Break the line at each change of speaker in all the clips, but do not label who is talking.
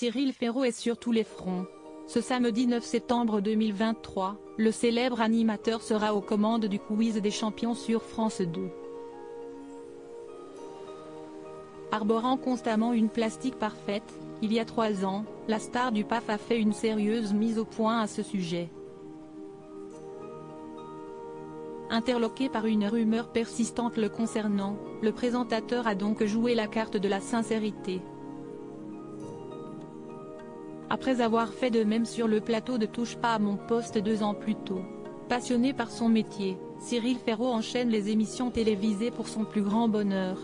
Cyril Ferraud est sur tous les fronts. Ce samedi 9 septembre 2023, le célèbre animateur sera aux commandes du quiz des champions sur France 2. Arborant constamment une plastique parfaite, il y a 3 ans, la star du PAF a fait une sérieuse mise au point à ce sujet. Interloqué par une rumeur persistante le concernant, le présentateur a donc joué la carte de la sincérité. Après avoir fait de même sur le plateau de Touche pas à mon poste 2 ans plus tôt. Passionné par son métier, Cyril Ferraud enchaîne les émissions télévisées pour son plus grand bonheur.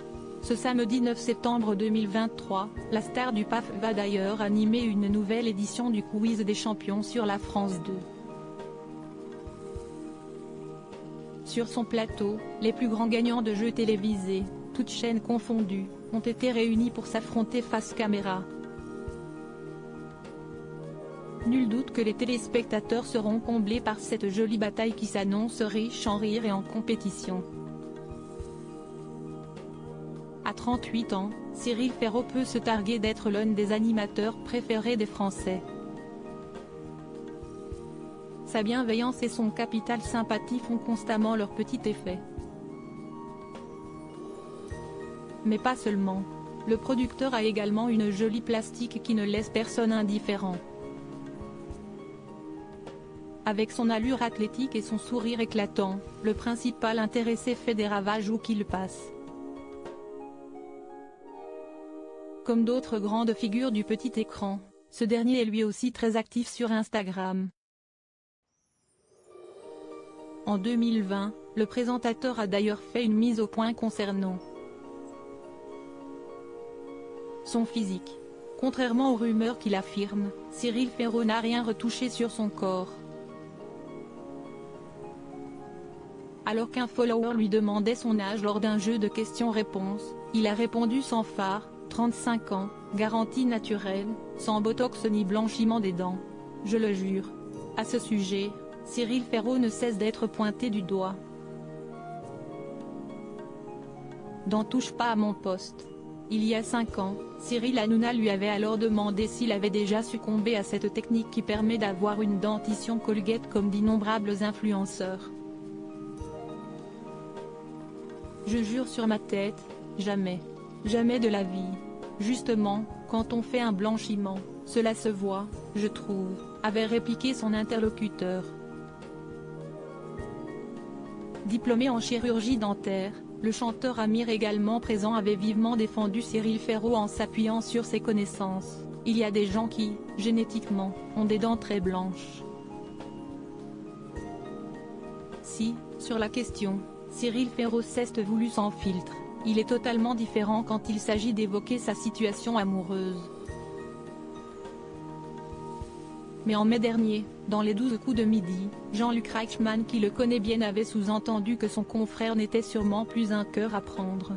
Ce samedi 9 septembre 2023, la star du PAF va d'ailleurs animer une nouvelle édition du quiz des champions sur la France 2. Sur son plateau, les plus grands gagnants de jeux télévisés, toutes chaînes confondues, ont été réunis pour s'affronter face caméra. Nul doute que les téléspectateurs seront comblés par cette jolie bataille qui s'annonce riche en rire et en compétition. À 38 ans, Cyril Ferraud peut se targuer d'être l'un des animateurs préférés des Français. Sa bienveillance et son capital sympathie font constamment leur petit effet. Mais pas seulement. Le producteur a également une jolie plastique qui ne laisse personne indifférent. Avec son allure athlétique et son sourire éclatant, le principal intéressé fait des ravages où qu'il passe. Comme d'autres grandes figures du petit écran, ce dernier est lui aussi très actif sur Instagram. En 2020, le présentateur a d'ailleurs fait une mise au point concernant son physique. Contrairement aux rumeurs qu'il affirme, Cyril Ferraud n'a rien retouché sur son corps. Alors qu'un follower lui demandait son âge lors d'un jeu de questions-réponses, il a répondu sans phare, 35 ans, garantie naturelle, sans botox ni blanchiment des dents. Je le jure. À ce sujet, Cyril Ferraud ne cesse d'être pointé du doigt. Dans Touche pas à mon poste. Il y a 5 ans, Cyril Hanouna lui avait alors demandé s'il avait déjà succombé à cette technique qui permet d'avoir une dentition Colgate comme d'innombrables influenceurs. Je jure sur ma tête, jamais. Jamais de la vie. Justement, quand on fait un blanchiment, cela se voit, je trouve, avait répliqué son interlocuteur. Diplômé en chirurgie dentaire, le chanteur Amir également présent avait vivement défendu Cyril Ferraud en s'appuyant sur ses connaissances. Il y a des gens qui, génétiquement, ont des dents très blanches. Si, sur la question, Cyril Ferraud s'est voulu sans filtre, il est totalement différent quand il s'agit d'évoquer sa situation amoureuse. Mais en mai dernier, dans les 12 coups de midi, Jean-Luc Reichmann qui le connaît bien avait sous-entendu que son confrère n'était sûrement plus un cœur à prendre.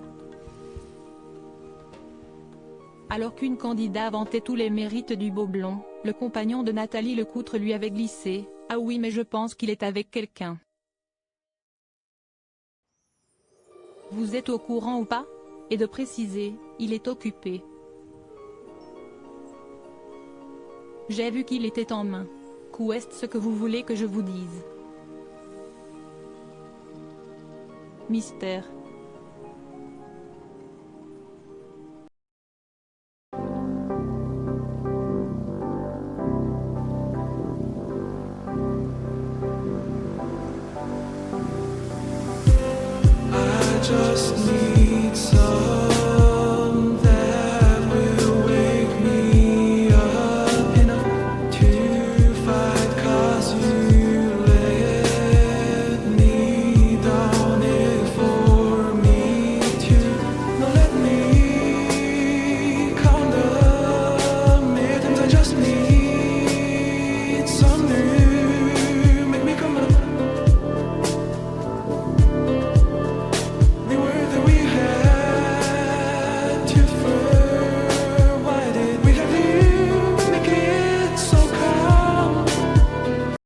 Alors qu'une candidate vantait tous les mérites du beau blond, le compagnon de Nathalie Lecoutre lui avait glissé « Ah oui mais je pense qu'il est avec quelqu'un. Vous êtes au courant ou pas ?» Et de préciser « Il est occupé. J'ai vu qu'il était en main. Qu'est ce que vous voulez que je vous dise? Mystère.
I just need